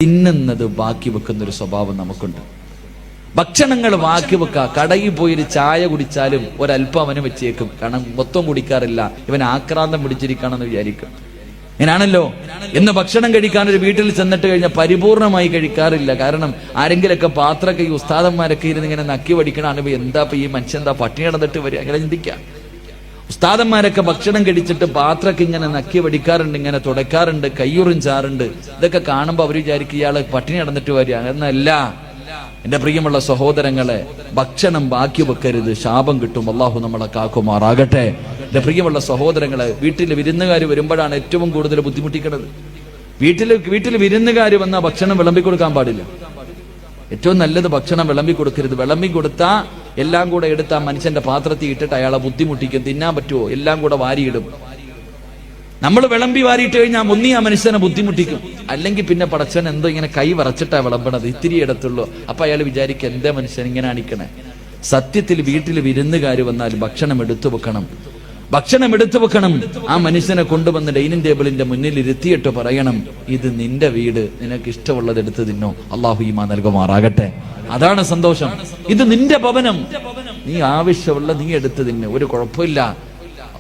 തിന്നുന്നത് ബാക്കി വെക്കുന്നൊരു സ്വഭാവം നമുക്കുണ്ട്. ഭക്ഷണങ്ങൾ ബാക്കി വെക്കുക. കടയിൽ പോയൊരു ചായ കുടിച്ചാലും ഒരല്പം അവന് വെച്ചേക്കും. കാരണം മൊത്തം കുടിക്കാറില്ല, ഇവൻ ആക്രാന്തം പിടിച്ചിരിക്കണമെന്ന് വിചാരിക്കും. ഇങ്ങനാണല്ലോ. എന്ന് ഭക്ഷണം കഴിക്കാൻ ഒരു വീട്ടിൽ ചെന്നിട്ട് കഴിഞ്ഞാൽ പരിപൂർണമായി കഴിക്കാറില്ല. കാരണം ആരെങ്കിലൊക്കെ പാത്രമൊക്കെ ഈ ഉസ്താദന്മാരൊക്കെ ഇരുന്ന് ഇങ്ങനെ നക്കി വടിക്കണാണ്. എന്താ ഈ മനുഷ്യൻ എന്താ പട്ടിണി നടന്നിട്ട് വരിക, അങ്ങനെ ചിന്തിക്കാം. ഉസ്താദന്മാരൊക്കെ ഭക്ഷണം കഴിച്ചിട്ട് പാത്രമൊക്കെ ഇങ്ങനെ നക്കി വടിക്കാറുണ്ട്, ഇങ്ങനെ തുടയ്ക്കാറുണ്ട്, കയ്യുറിഞ്ചാറുണ്ട്. ഇതൊക്കെ കാണുമ്പോൾ അവർ വിചാരിക്കും ഇയാള് പട്ടിണി നടന്നിട്ട് വരിക. എന്നല്ല എന്റെ പ്രിയമുള്ള സഹോദരങ്ങളെ, ഭക്ഷണം ബാക്കി വെക്കരുത്, ശാപം കിട്ടും. അള്ളാഹു നമ്മളെ കാക്കുമാറാകട്ടെ. എന്റെ പ്രിയമുള്ള സഹോദരങ്ങളെ, വീട്ടിൽ വിരുന്നുകാർ വരുമ്പോഴാണ് ഏറ്റവും കൂടുതൽ ബുദ്ധിമുട്ടിക്കുന്നത്. വീട്ടിൽ വിരുന്നുകാർ വന്നാൽ ഭക്ഷണം വിളമ്പി കൊടുക്കാൻ പാടില്ല. ഏറ്റവും നല്ലത് ഭക്ഷണം വിളമ്പി കൊടുക്കരുത്. വിളമ്പി കൊടുത്താ എല്ലാം കൂടെ എടുത്ത് ആ മനുഷ്യന്റെ പാത്രത്തിൽ ഇട്ടിട്ട് അയാളെ ബുദ്ധിമുട്ടിക്കും. തിന്നാൻ പറ്റുമോ? എല്ലാം കൂടെ വാരിയിടും. നമ്മൾ വിളമ്പി വാരിയിട്ട് കഴിഞ്ഞാൽ ഒന്നി ആ മനുഷ്യനെ ബുദ്ധിമുട്ടിക്കും, അല്ലെങ്കിൽ പിന്നെ പടച്ചവൻ എന്തോ ഇങ്ങനെ കൈ വറച്ചിട്ടാ വിളമ്പണത്, ഇത്തിരി ഇടത്തുള്ളൂ. അപ്പൊ അയാൾ വിചാരിക്കും എന്താ മനുഷ്യൻ ഇങ്ങനെ അണിക്കണേ. സത്യത്തിൽ വീട്ടിൽ വിരുന്നുകാർ വന്നാൽ ഭക്ഷണം എടുത്തു വെക്കണം. ഭക്ഷണം എടുത്തു വെക്കണം. ആ മനുഷ്യനെ കൊണ്ടുവന്ന് ഡൈനിങ് ടേബിളിന്റെ മുന്നിൽ ഇരുത്തിയിട്ട് പറയണം, ഇത് നിന്റെ വീട്, നിനക്ക് ഇഷ്ടമുള്ളത് എടുത്ത് തിന്നോ. അള്ളാഹു ഈമാൻ നൽകുമാറാകട്ടെ. അതാണ് സന്തോഷം. ഇത് നിന്റെ ഭവനം, നീ ആവശ്യമുള്ള നീ എടുത്ത് തിന്നെ, ഒരു കുഴപ്പമില്ല.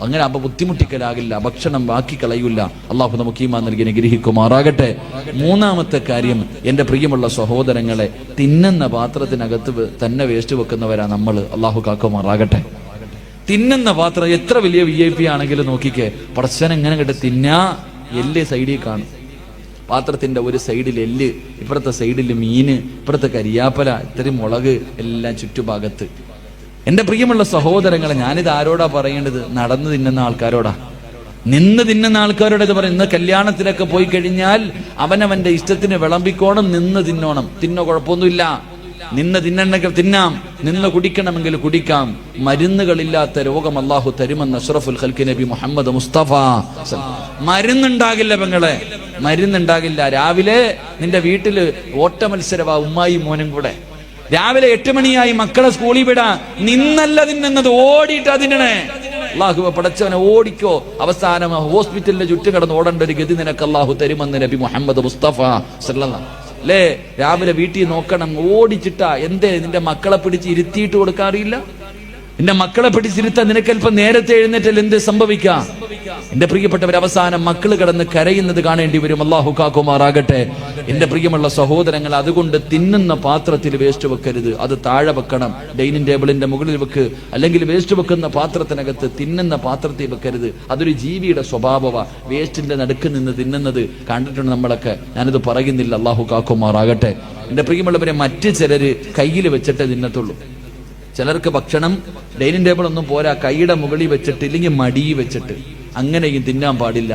അങ്ങനെ അപ്പൊ ബുദ്ധിമുട്ടിക്കലാകില്ല, ഭക്ഷണം ബാക്കി കളയൂല. അള്ളാഹു നമുക്ക് ഈമാൻ നൽകി അനുഗ്രഹിക്കുമാറാകട്ടെ. മൂന്നാമത്തെ കാര്യം, എന്റെ പ്രിയമുള്ള സഹോദരങ്ങളെ, തിന്നുന്ന പാത്രത്തിനകത്ത് തന്നെ വേസ്റ്റ് വെക്കുന്നവരാ നമ്മൾ. അള്ളാഹു കാക്കുമാറാകട്ടെ. തിന്നുന്ന പാത്രം എത്ര വലിയ VIP ആണെങ്കിലും നോക്കിക്കേ, പടച്ചവൻ എങ്ങനെ കേട്ട് തിന്നാ എല്ല് സൈഡിൽ കാണും. പാത്രത്തിന്റെ ഒരു സൈഡിൽ എല്ല്, ഇപ്പുറത്തെ സൈഡിൽ മീന്, ഇപ്പുറത്തെ കരിയാപ്പല, ഇത്രയും മുളക്, എല്ലാം ചുറ്റുഭാഗത്ത്. എന്റെ പ്രിയമുള്ള സഹോദരങ്ങളെ, ഞാനിത് ആരോടാ പറയേണ്ടത്? നടന്നു തിന്നുന്ന ആൾക്കാരോടാ, നിന്ന് തിന്നുന്ന ആൾക്കാരോട് ഇത് പറയും. ഇന്ന് കല്യാണത്തിലൊക്കെ പോയി കഴിഞ്ഞാൽ അവനവന്റെ ഇഷ്ടത്തിന് വിളമ്പിക്കോണം, നിന്ന് തിന്നോണം. തിന്നോ, കുഴപ്പമൊന്നുമില്ല. നിന്ന് തിന്നണമെങ്കിൽ തിന്നാം, നിന്ന് കുടിക്കണമെങ്കിൽ കുടിക്കാം. മരുന്നുകളില്ലാത്ത രോഗം അള്ളാഹു തരുമെന്ന് അഷ്റഫുൽ ഖൽഖി നബി മുഹമ്മദ് മുസ്തഫ. മരുന്നുണ്ടാകില്ല പെങ്ങളെ, മരുന്നുണ്ടാകില്ല. രാവിലെ നിന്റെ വീട്ടില് ഓട്ട മത്സരവാ, ഉമ്മായി മോനും കൂടെ. രാവിലെ 8 മണിയായി മക്കളെ സ്കൂളിൽ വിടാ, നിന്നല്ല തിന്നുന്നത്, ഓടിയിട്ട് അതിനെ. അള്ളാഹു പടച്ചവനെ ഓടിക്കോ. അവസാനം ഹോസ്പിറ്റലിന്റെ ചുറ്റും കിടന്ന് ഓടേണ്ട ഒരു ഗതി നിനക്ക് അള്ളാഹു തരുമെന്ന് നബി മുഹമ്മദ് മുസ്തഫ സല്ലല്ലാഹു അല്ലേ. രാവിലെ വീട്ടിൽ നോക്കണം, ഓടിച്ചിട്ടാ. എന്തേ നിന്റെ മക്കളെ പിടിച്ച് ഇരുത്തിയിട്ട് കൊടുക്കാറില്ല? നിന്റെ മക്കളെ പിടിച്ചിരുത്താൻ നിനക്കല്പം നേരത്തെ എഴുന്നേറ്റാൽ എന്ത് സംഭവിക്കാം? എന്റെ പ്രിയപ്പെട്ടവർ, അവസാനം മക്കൾ കിടന്ന് കരയുന്നത് കാണേണ്ടി വരും. അള്ളാഹു കാക്കുമാറാകട്ടെ. എന്റെ പ്രിയമുള്ള സഹോദരങ്ങൾ, അതുകൊണ്ട് തിന്നുന്ന പാത്രത്തിൽ വേസ്റ്റ് വെക്കരുത്, അത് താഴെ വെക്കണം. ഡൈനിങ് ടേബിളിന്റെ മുകളിൽ വെക്ക്, അല്ലെങ്കിൽ വേസ്റ്റ് വെക്കുന്ന പാത്രത്തിനകത്ത് തിന്നുന്ന പാത്രത്തിൽ വെക്കരുത്. അതൊരു ജീവിയുടെ സ്വഭാവമാ. വേസ്റ്റിന്റെ നടുക്ക് നിന്ന് തിന്നുന്നത് കണ്ടിട്ടുണ്ട് നമ്മളൊക്കെ. ഞാനിത് പറയുന്നില്ല, അള്ളാഹു കാക്കുമാറാകട്ടെ. എന്റെ പ്രിയമുള്ളവരെ, മറ്റ് ചിലര് കയ്യിൽ വെച്ചിട്ടേ തിന്നത്തുള്ളൂ. ചിലർക്ക് ഭക്ഷണം ഡൈനിങ് ടേബിൾ ഒന്നും പോരാ, കൈയുടെ മുകളിൽ വെച്ചിട്ട്, ഇല്ലെങ്കിൽ മടി വെച്ചിട്ട്, അങ്ങനെയും തിന്നാൻ പാടില്ല.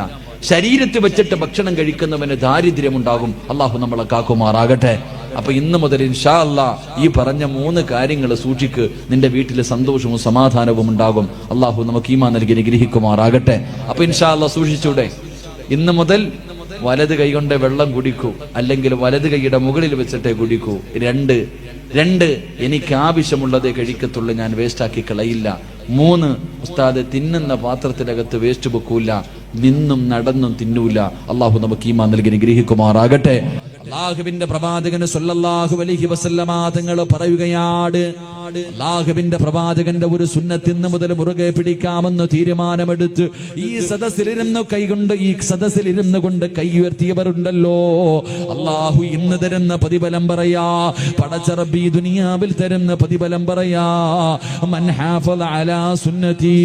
ശരീരത്തിൽ വെച്ചിട്ട് ഭക്ഷണം കഴിക്കുന്നവന് ദാരിദ്ര്യമുണ്ടാകും. അള്ളാഹു നമ്മളെ കാക്കുമാറാകട്ടെ. അപ്പൊ ഇന്ന് മുതൽ ഇൻഷാ അല്ലാഹ് ഈ പറഞ്ഞ 3 കാര്യങ്ങൾ സൂക്ഷിക്ക്, നിന്റെ വീട്ടിൽ സന്തോഷവും സമാധാനവും ഉണ്ടാകും. അള്ളാഹു നമുക്ക് ഈമാൻ നൽകി അനുഗ്രഹിക്കുമാറാകട്ടെ. അപ്പൊ ഇൻഷാ അല്ലാഹ് സൂക്ഷിച്ചൂടെ? ഇന്ന് മുതൽ വലത് കൈ കൊണ്ട് വെള്ളം കുടിക്കൂ, അല്ലെങ്കിൽ വലത് കൈയുടെ മുകളിൽ വെച്ചിട്ടേ കുടിക്കൂ. 2 എനിക്ക് ആവശ്യമുള്ളതേ കഴിക്കത്തുള്ളൂ, ഞാൻ വേസ്റ്റാക്കി കളയില്ല. 3 ഉസ്താദ്, തിന്നുന്ന പാത്രത്തിനകത്ത് വേസ്റ്റ് വെക്കൂല, നിന്നും നടന്നും തിന്നൂല. അള്ളാഹു നമുക്ക് ഈമാൻ നൽകി അനുഗ്രഹിക്കുമാറാകട്ടെ. അല്ലാഹുവിന്റെ പ്രവാചകന് സ്വല്ലല്ലാഹു അലൈഹി വസല്ലമ തങ്ങൾ പറയുകയാണ്, അല്ലാഹുവിന്റെ പ്രവാചകന്റെ ഒരു സുന്നത്ത് ഇന്ന് മുതൽ മുറുകെ പിടിക്കാമെന്ന് തീരുമാനമെടുത്ത് ഈ സദസ്സിലിരുന്ന് കൊണ്ട് കൈ ഉയർത്തിയവരുണ്ടല്ലോ, അല്ലാഹു ഇന്ന് തരുന്ന പ്രതിഫലം പറയാ, പടച്ച റബ്ബ് ഈ ദുനിയാവിൽ തരുന്ന പ്രതിഫലം പറയാ. മൻ ഹാഫള അലാ സുന്നതി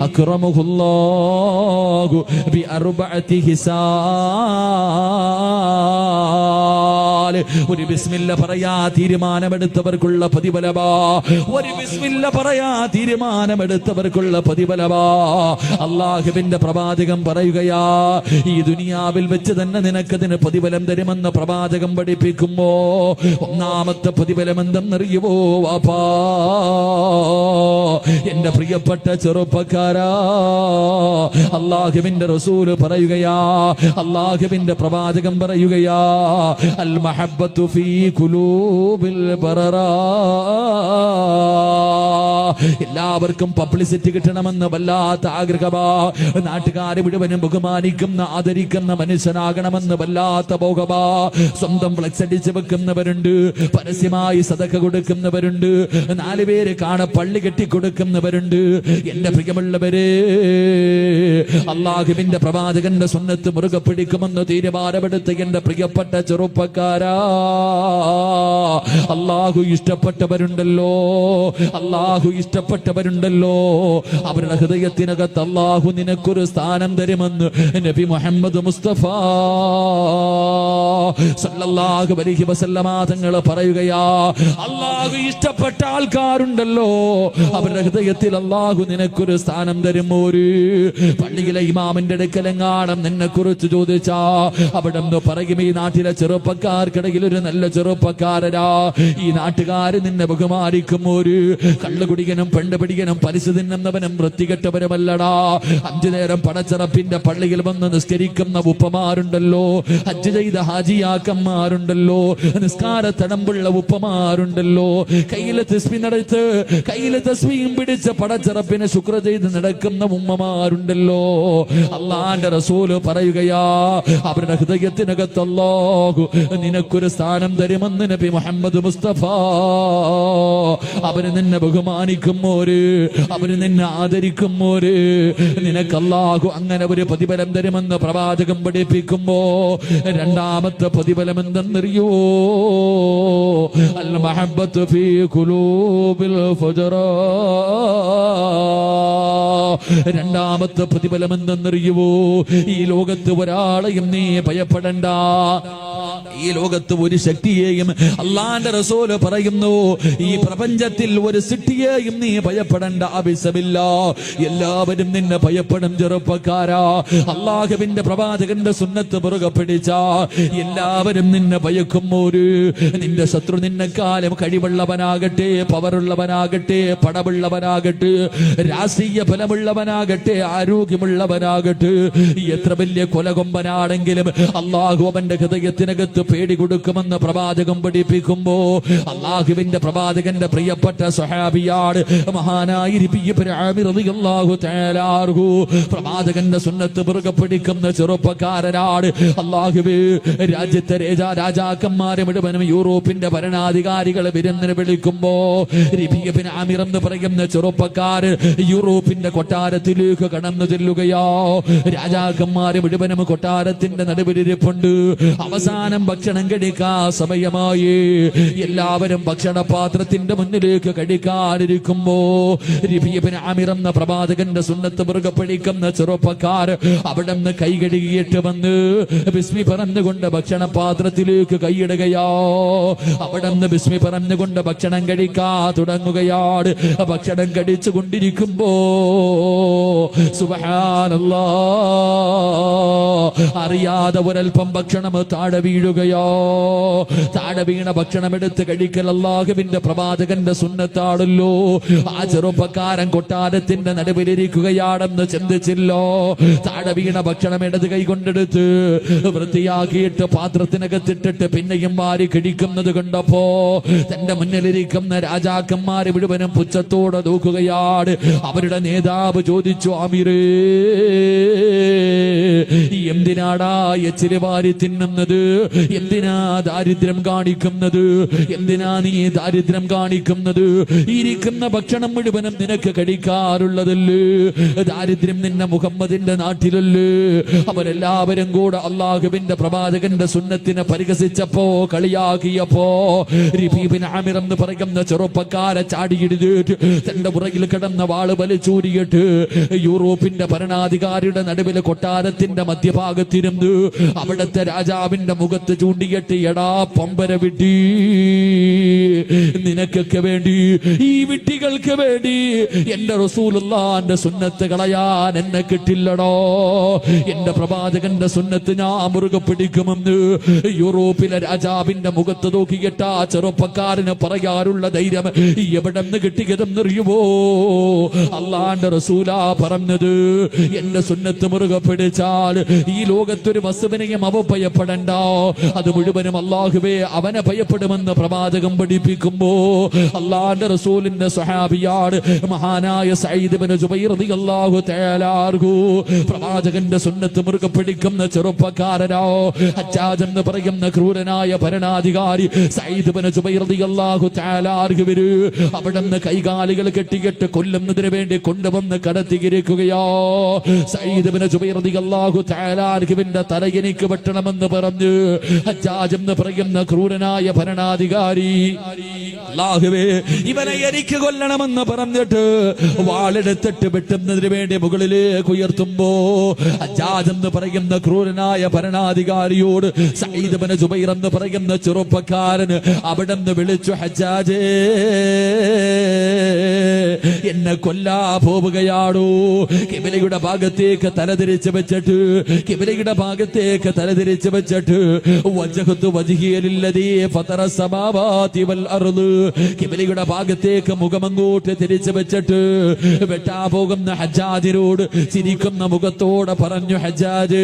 അക്റമഹുല്ലാഹു ബി അർബഅതി ഹിസാൽ. ഒരു ബിസ്മില്ല പറയാ തീരുമാനമെടുത്തവർക്കുള്ള പ്രതിഫലമാ. ഒരു ബിസ്മില്ല പറയാ തീരുമാനമെടുത്തവർക്കുള്ള പ്രതിഫലമാ. അല്ലാഹുവിന്റെ പ്രവാചകൻ പറയുകയാ, ഈ ദുനിയാവിൽ വെച്ച് തന്നെ നിനക്കതിന് പ്രതിഫലം തരുമെന്ന് പ്രവാചകൻ പഠിപ്പിക്കുമ്പോ ഒന്നാമത്തെ പ്രതിഫലം എന്തെന്നറിയുമോ വാപ്പാ? എന്റെ പ്രിയപ്പെട്ട ചെറുപ്പക്കാരാ, അല്ലാഹുവിന്റെ റസൂല് പറയുകയാ, അല്ലാഹുവിന്റെ പ്രവാചകൻ പറയുകയാ, അൽ മഹബ്ബത്തു ഫീ ഖുലൂബിൽ ബററാ. എല്ലാവർക്കും പബ്ലിസിറ്റി കിട്ടണമെന്ന് വല്ലാത്ത ആഗ്രഹമാ. നാട്ടുകാരെ മുഴുവനും ബഹുമാനിക്കുന്ന ആദരിക്കുന്ന മനുഷ്യനാകണമെന്ന് വല്ലാത്ത മോഹമാ. സ്വന്തം ഫ്ലെക്സ് അടിച്ച് വെക്കുന്നവരുണ്ട്, പരസ്യമായി സദഖ കൊടുക്കുന്നവരുണ്ട്, 4 പേര് കാണ പള്ളി കെട്ടിക്കൊടുക്കുന്നവരുണ്ട്. എന്റെ പ്രിയമുള്ളവരെ, അള്ളാഹുവിന്റെ പ്രവാചകന്റെ സുന്നത്ത് മുറുകെ പിടിക്കുമെന്ന് തീരുമാനമെടുത്ത് എന്റെ പ്രിയപ്പെട്ട ചെറുപ്പക്കാരാ, അള്ളാഹു ഇഷ്ടപ്പെട്ടവരുണ്ടല്ലോ, അള്ളാഹു ഇഷ്ടപ്പെട്ടവരുണ്ടല്ലോ. അവരുടെ ഹൃദയത്തിനകത്ത് അള്ളാഹു നിനക്കൊരു സ്ഥാനം തരുമെന്ന് നബി മുഹമ്മദ് മുസ്തഫ സല്ലല്ലാഹു അലൈഹി വസല്ലമ തങ്ങൾ പറയുകയാ. അള്ളാഹു ഇഷ്ടപ്പെട്ട ആൾക്കാരുണ്ടല്ലോ, അവരുടെ ഹൃദയത്തിൽ അള്ളാഹു നിനക്കൊരു സ്ഥാനം തരും. ഒരു പള്ളിയിലെ ഇമാമിന്റെ അടുക്കലെങ്ങാണം നിന്നെ കുറിച്ച് ചോദിച്ചാ അവിടെ നിന്ന് പറയും, ഈ നാട്ടിലെ ചെറുപ്പക്കാർക്കിടയിൽ ഒരു നല്ല ചെറുപ്പക്കാരനാ, ഈ നാട്ടുകാര് നിന്നെ ബഹുമാനിക്കും. ഒരു കള്ളുകുടികനും പെണ്ണുപിടികനും പലിശ തിന്നുന്നവനും വൃത്തികെട്ടവനുമല്ലടാ. 5 നേരം പടച്ചറപ്പിന്റെ പള്ളിയിൽ വന്ന് നിസ്കരിക്കുന്ന ഉപ്പമാരുണ്ടല്ലോ, ഹജ്ജ് ചെയ്ത ഹാജിയാക്കന്മാരുണ്ടല്ലോ, നിസ്കാര തടമ്പുള്ള ഉപ്പമാരുണ്ടല്ലോ, കയ്യിലെ തസ്ബീഹ് കയ്യിലെ തസ്ബീഹും പിടിച്ച പടച്ചറപ്പിനെ ശുക്ർ ചെയ്ത് നടക്കുന്ന ഉമ്മമാരുണ്ടല്ലോ. അള്ളാന്റെ റസൂല് പറയുകയാ, അവരുടെ ഹൃദയത്തിനകത്ത് അല്ലാഹു നിനക്കൊരു സ്ഥാനം തരുമെന്ന് നബി മുഹമ്മദ് മുസ്തഫ. അവര് നിന്നെ ബഹുമാനിക്കുമോര്, അവര് നിന്നെ ആദരിക്കുമോര്, നിനക്ക് അല്ലാഹു അങ്ങനെ ഒരു പ്രതിഫലം തരുമെന്ന് പ്രവാചകം പഠിപ്പിക്കുമ്പോ രണ്ടാമത്തെ പ്രതിഫലം എന്തെന്നറിയോ? അൽ മഹബ്ബത്തു ഫീ ഖുലൂബിൽ ഫുജറാ. രണ്ടാമത്തെ പ്രതിഫലം എന്തെന്നറിയുവോ? ഈ ലോകത്ത് ഒരാളെയും നീ ഭയപ്പെടണ്ട, ഈ ലോകത്ത് ഒരു ശക്തിയെയും, അള്ളാന്റെ റസൂല് പറയുന്നു, ഈ പ്രപഞ്ചത്തിൽ ഒരു സൃഷ്ടിയെയും നീ ഭയപ്പെടണ്ട. അബിസമില്ല, എല്ലാവരും നിന്നെ ഭയപ്പെടും ചെറുപ്പക്കാരാ. അള്ളാഹുവിന്റെ പ്രവാചകന്റെ സുന്നത്ത് മുറുകെ പിടിച്ച എല്ലാവരും നിന്നെ ഭയക്കും. ഒരു നിന്റെ ശത്രു നിന്നെക്കാലം കഴിവുള്ളവനാകട്ടെ, പവറുള്ളവനാകട്ടെ, പടമുള്ളവനാകട്ടെ, രാഷ്ട്രീയ ഫലമുള്ളവനാകട്ടെ, ആരോഗ്യമുള്ളവനാകട്ടെ, എത്ര വലിയ കൊലകൊമ്പനാണെങ്കിലും അള്ളാഹു അവന്റെ ഹൃദയത്തിനകത്ത് പേടി കൊടുക്കുമെന്ന് പ്രവാചകം പഠിപ്പിക്കുമ്പോ അള്ളാഹുവിന്റെ പ്രവാചകന്റെ പ്രിയപ്പെട്ട സ്വഹാബിയാണ് മഹാനായ ഇബ്നു ആമിർ റളിയല്ലാഹു തആല അൻഹു. പ്രവാചകന്റെ സുന്നത്ത് മുറുകെ പിടിക്കുന്ന ചെറുപ്പക്കാരനാണ്. അള്ളാഹുവേ, രാജ്യത്തെ രാജാക്കന്മാരെ മുഴുവനും യൂറോപ്പിന്റെ ഭരണാധികാരികളെ വിരുന്നിന് വിളിക്കുമ്പോ ഇബ്നു ആമിർ എന്ന് പറയുന്ന ചെറുപ്പക്കാർ യൂറോപ്പിന്റെ കൊട്ടാരത്തിലേക്ക് കടന്നു ചെല്ലുകയോ. രാജാക്കന്മാരെ മുഴുവനും കൊട്ടാരത്തിന്റെ നടുവിലിരിപ്പുണ്ട്. അവസാനം ഭക്ഷണം കഴിക്കാൻ സമയമായി. എല്ലാവരും ഭക്ഷണപാത്രത്തിന്റെ മുന്നിലേക്ക് കഴിക്കാനിരിക്കുമ്പോ ഇബ്നു ആമിർ എന്ന പ്രവാചകന്റെ സുന്നത്ത് മുറുകെ പിടിക്കുന്ന ചെറുപ്പക്കാർ അവിടെ നിന്ന് കൈ കഴുകിയിട്ട് വന്ന് ബിസ്മി പറഞ്ഞുകൊണ്ട് ഭക്ഷണപാത്രത്തിലേക്ക് കൈയിടുകയോ. അവിടെ നിന്ന് ബിസ്മി പറഞ്ഞുകൊണ്ട് ഭക്ഷണം കഴിക്കാൻ തുടങ്ങുകയാണ്. ഭക്ഷണം കഴിച്ചു കൊണ്ടിരിക്കുമ്പോ സുബ്ഹാനല്ലാഹ്, അറിയാതെ ഒരൽപ്പം ഭക്ഷണം താഴെ വീഴുകയോ. താഴെ വീണ ഭക്ഷണം എടുത്ത് കഴിക്കൽ അല്ലാഹുവിന്റെ പ്രവാചകന്റെ സുന്നത്താണല്ലോ. ആ ചെറുപ്പക്കാരൻ കൊട്ടാരത്തിന്റെ നടുവിലിരിക്കുകയാണെന്ന് ചിന്തിച്ചില്ലോ. താഴെ വീണ ഭക്ഷണം ഇടത് കൈ കൊണ്ടെടുത്ത് വൃത്തിയാക്കിയിട്ട് പാത്രത്തിനകത്തിട്ടിട്ട് പിന്നെയും വാരി കഴിക്കുന്നത് കണ്ടപ്പോ തന്റെ മുന്നിലിരിക്കുന്ന രാജാക്കന്മാരെ മുഴുവനും പുച്ഛത്തോടെ നോക്കുകയാണ്. അവരുടെ നേതാവ് ചോദിച്ചു, ആമിറേ, എന്തിനാടാ എച്ചില് വാരി തിന്നുന്നത്? എന്തിനാ ദാരിദ്ര്യം കാണിക്കുന്നത്? എന്തിനാ നീ ദാരിദ്ര്യം കാണിക്കുന്നത്? ഇരിക്കുന്ന ഭക്ഷണം മുഴുവനും നിനക്ക് കഴിക്കാറുള്ളതല്ലേ? ദാരിദ്ര്യം നിന്നെ മുഹമ്മദിന്റെ നാട്ടിലല്ലേ? അവരെല്ലാവരും കൂടെ അള്ളാഹുവിന്റെ പ്രവാചകന്റെ സുന്നത്തിനെ പരിഹസിച്ചപ്പോ, കളിയാക്കിയപ്പോ ഇബ്നു ആമിർ എന്ന് പറയുന്ന ചെറുപ്പക്കാരെ ചാടിയിടിട്ട് തന്റെ പുറകിൽ കിടന്ന വാള് വലിച്ചൂരിയിട്ട് യൂറോപ്പിന്റെ ഭരണാധികാരിയുടെ നടുവിലെ കൊട്ടാരത്തിന്റെ മധ്യഭാഗത്തിരുന്ന് അവിടുത്തെ രാജാവിന്റെ മുഖത്ത് ചൂണ്ടിയിട്ട്, എടാ പമ്പര വിട്ടി, നിനക്കൊക്കെ വേണ്ടി, ഈ വിട്ടികൾക്ക് വേണ്ടി എന്റെ റസൂലുള്ളാന്റെ സുന്നത്ത് കളയാൻ എന്നെ കിട്ടില്ലടോ. എന്റെ പ്രവാചകന്റെ സുന്നത്ത് ഞാൻ മുറുകെ പിടിക്കുമെന്ന് യൂറോപ്പിലെ രാജാവിന്റെ മുഖത്ത് നോക്കിയിട്ട് ആ ചെറുപ്പക്കാരന് പറയാറുള്ള ധൈര്യം എവിടെ നിന്ന് കിട്ടിയതെന്നറിയുമോ? അള്ളാന്റെ റസൂലാ പറഞ്ഞത്, എന്റെ സുന്നത്ത് മുറുകെ പിടിച്ചാൽ ഈ ലോകത്തൊരു വസ്തുവിനെയും അവഭയപ്പെടണ്ട, അത് മുഴുവനും അല്ലാഹുവേ അവനെ ഭയപ്പെടുമെന്ന് പ്രവാചകം പഠിപ്പിക്കുമ്പോ അല്ലാഹുവിന്റെ റസൂലിന്റെ സ്വഹാബിയാണ് മഹാനായ സഈദ് ഇബ്നു ജുബൈർ റളിയല്ലാഹു തആല അൻഹു. പ്രവാചകന്റെ സുന്നത്ത് മുറുകെ പിടിക്കുന്ന ചെറുപ്പക്കാരനോ ഹജ്ജാജ് എന്ന് പറയുന്ന ക്രൂരനായ ഭരണാധികാരി സഈദ് ഇബ്നു ജുബൈർ റളിയല്ലാഹു തആല അൻഹു അവിടുന്ന് കൈകാലുകൾ കെട്ടിയിട്ട് കൊല്ലുന്നതിന് വേണ്ടി കൊണ്ടുവന്ന് കടത്തിയിരിക്കുകയോ. സഈദ് ഇബ്നു ജുബൈർ റളിയല്ലാഹു തആല അൻഹുവിന്റെ തല എനിക്ക് വെട്ടണമെന്ന് പറഞ്ഞു ഹജ്ജാജ് എന്ന് പറയുന്ന ക്രൂരനായ ഭരണാധികാരി അല്ലാഹുവേ ഇവനെ എനിക്ക് കൊല്ലണമെന്ന് പറഞ്ഞിട്ട് വാളെടുത്തിട്ട് വെട്ടുന്നതിന് വേണ്ടി മുകളിലേക്ക് ഉയർത്തുമ്പോ ഹജ്ജാജ് എന്ന് പറയുന്ന ക്രൂരനായ ഭരണാധികാരിയോട് സഈദ് ഇബ്നു ജുബൈർ എന്ന് പറയുന്ന ചെറുപ്പക്കാരൻ അവിടുന്ന് വിളിച്ചു, ഹജ്ജാജേ എന്നെ കൊല്ലാ പോവുകയാണോ? കിബിലയുടെ ഭാഗത്തേക്ക് തലതിരിച്ച് വെച്ചിട്ട് വജ്ഹതു വജ്ഹിയ ലില്ലദീ ഫതറ സമാവാതി വൽ അർദ്. കിബിലയുടെ ഭാഗത്തേക്ക് മുഖമങ്ങോട്ട് തിരിച്ചു വെച്ചിട്ട് വെട്ടാ പോകുന്ന ഹജ്ജാജിനോട് ചിരിക്കുന്ന മുഖത്തോടെ പറഞ്ഞു, ഹജ്ജാജ്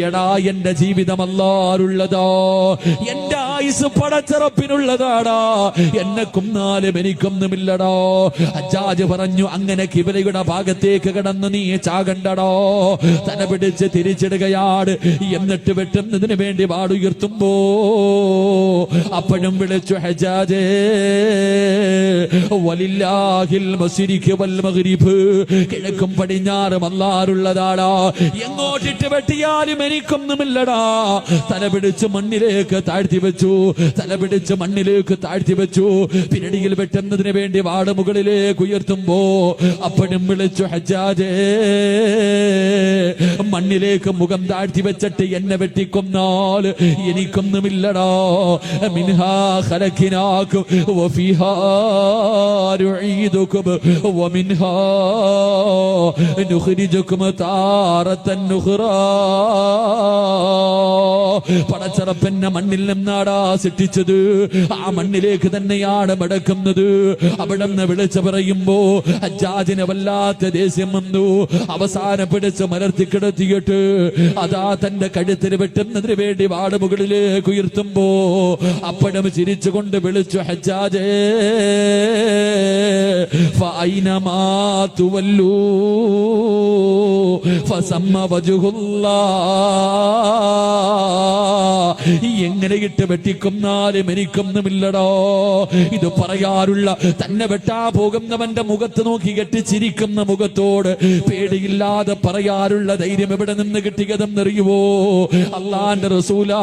എടാ എന്റെ ജീവിതം അല്ലാഹുള്ളതാ, എന്റെ ആയുസ് പടച്ചറപ്പിനുള്ളതാടാ, എന്നെ കൊന്നാലും എനിക്കൊന്നുമില്ലടോ. ഹജ്ജാജ് പറഞ്ഞു, അങ്ങനെ കിബിലയുടെ ഭാഗത്തേക്ക് കിടന്ന് നീ ചാകണ്ടടോ. തല പിടിച്ച് തിരിച്ചിടുകയാണ്. എന്നിട്ട് വെട്ടുന്നതിന് വേണ്ടി വാടുയർത്തുമ്പോ അപ്പോഴും വിളിച്ചു, ഹജ്ജാജേ വലില്ലാഹിൽ മശ്രിഖ് വൽ മഗ്രിബ്, കിഴക്കും പടിഞ്ഞാറും അല്ലാഹുള്ളതാടാ, എങ്ങോട്ടിട്ട് വെട്ടിയാലും എനിക്കൊന്നുമില്ലടാ. തല പിടിച്ച് മണ്ണിലേക്ക് താഴ്ത്തി വെച്ചു. പിന്നടിയിൽ വെട്ടുന്നതിന് വേണ്ടി വാട് മുകളിലേക്ക് ഉയർത്തുമ്പോ അപ്പോഴും വിളിച്ചു, ഹജ്ജാജേ മണ്ണിലേക്ക് മുഖം താഴ്ത്തി വെച്ചിട്ട് എന്നെ വെട്ടിക്കൊന്നാൽ എനിക്കൊന്നുമില്ലടാ. മിൻഹാ ഖലഖനാകും വഫീഹാ നുഈദുകും വമിൻഹാ നുഖ്രിജുകും താറത്തൻ നുഖ്റാ. പടച്ചറപ്പെന്നെ മണ്ണിൽ നിന്നാടാ സൃഷ്ടിച്ചത്, ആ മണ്ണിലേക്ക് തന്നെയാണ് മടക്കുന്നത്. അവിടെ നിന്ന് വിളിച്ചു പറയുമ്പോ ഹജ്ജാജിന് വല്ലാത്ത ദേഷ്യം വന്നു. അവസാനം പിടിച്ച് മലർത്തി കിടത്തിയിട്ട് അതാ തന്റെ കഴുത്തിന് വെട്ടുന്നതിന് വേണ്ടി വാട് മുകളിലേക്ക് ഉയർത്തുമ്പോ അപ്പോഴും ചിരിച്ചുകൊണ്ട് വിളിച്ചു, ഹജ്ജാജേ ഫഅൈനമാ തുവല്ലൂ ഫസമ്മ വജ്ഹുല്ലാഹ്. എങ്ങനെ ഇട്ട് വെട്ടിക്കൊന്നാലും എനിക്കൊന്നുമില്ലടോ. ഇത് പറയാറുള്ള തന്നെ വെട്ടാ പോകുന്നവന്റെ മുഖത്ത് നോക്കി കെട്ടിച്ചിരിക്കുന്ന മുഖത്തോട് പേടിയില്ലാതെ പറയാറുള്ള ധൈര്യം എവിടെ നിന്ന് കിട്ടിയതെന്നറിയുവോ? അല്ലാഹുവിന്റെ റസൂലാ